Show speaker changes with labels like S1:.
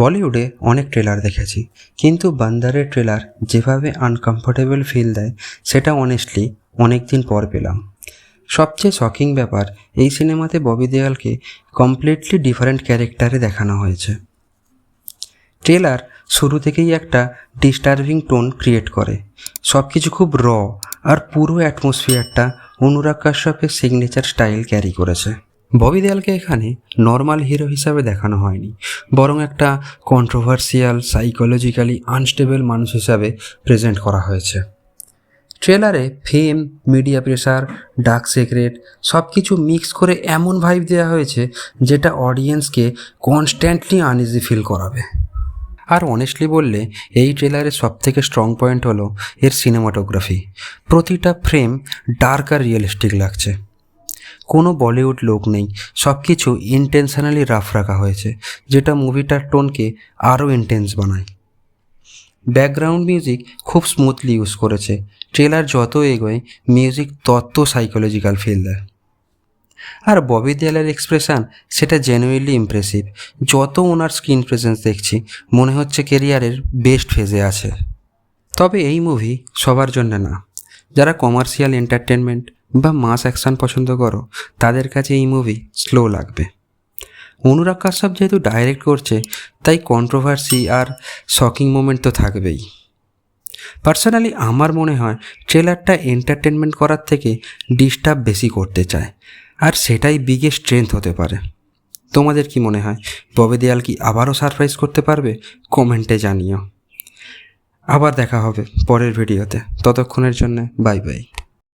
S1: বলিউডে অনেক ট্রেলার দেখেছি, কিন্তু বান্দারের ট্রেলার যেভাবে আনকমফোর্টেবল ফিল দেয় সেটা অনেস্টলি অনেক দিন পর পেলাম। সবচেয়ে শকিং ব্যাপার, এই সিনেমাতে ববি দেওয়ালকে কমপ্লিটলি ডিফারেন্ট ক্যারেক্টারে দেখানো হয়েছে। ট্রেলার শুরু থেকেই একটা ডিস্টার্বিং টোন ক্রিয়েট করে। সব কিছু খুব র আর পুরো অ্যাটমসফিয়ারটা অনুরাগ কাশ্যপের সিগনেচার স্টাইল ক্যারি করেছে। ববি দেওয়ালকে এখানে নর্মাল হিরো হিসাবে দেখানো হয়নি, বরং একটা কন্ট্রোভার্সিয়াল, সাইকোলজিক্যালি আনস্টেবল মানুষ হিসাবে প্রেজেন্ট করা হয়েছে। ট্রেলারে ফেম, মিডিয়া প্রেশার, ডার্ক সিক্রেট সব কিছু মিক্স করে এমন ভাইব দেওয়া হয়েছে যেটা অডিয়েন্সকে কনস্ট্যান্টলি আনইজি ফিল করাবে। আর অনেস্টলি বললে, এই ট্রেলারের সবথেকে স্ট্রং পয়েন্ট হলো এর সিনেমাটোগ্রাফি। প্রতিটা ফ্রেম ডার্ক আর রিয়েলিস্টিক লাগছে। কোনো বলিউড লোক নেই, সব কিছু ইন্টেনশনালি রাফ রাখা হয়েছে, যেটা মুভিটার টোনকে আরও ইন্টেন্স বানায়। ব্যাকগ্রাউন্ড মিউজিক খুব স্মুথলি ইউজ করেছে। ট্রেলার যত এগোয় মিউজিক তত সাইকোলজিক্যাল ফিল দেয়। আর ববি দেওয়ালের এক্সপ্রেশন, সেটা জেনুইনলি ইমপ্রেসিভ। যত ওনার স্ক্রিন প্রেজেন্স দেখছি মনে হচ্ছে কেরিয়ারের বেস্ট ফেজে আছে। তবে এই মুভি সবার জন্য না। যারা কমার্শিয়াল এন্টারটেনমেন্ট বা মাস অ্যাকশন পছন্দ করো, তাদের কাছে এই মুভি স্লো লাগবে। অনুরাগ কাশ্যপ যেহেতু ডাইরেক্ট করছে, তাই কন্ট্রোভার্সি আর শকিং মোমেন্ট তো থাকবেই। পার্সোনালি আমার মনে হয় ট্রেলারটা এন্টারটেনমেন্ট করার থেকে ডিস্টার্ব বেশি করতে চায়, আর সেটাই বিগেস্ট স্ট্রেংথ হতে পারে। তোমাদের কি মনে হয়, ববি দেওয়াল কি আবারও সারপ্রাইজ করতে পারবে? কমেন্টে জানিও। আবার দেখা হবে পরের ভিডিওতে। ততক্ষণের জন্য বাই বাই।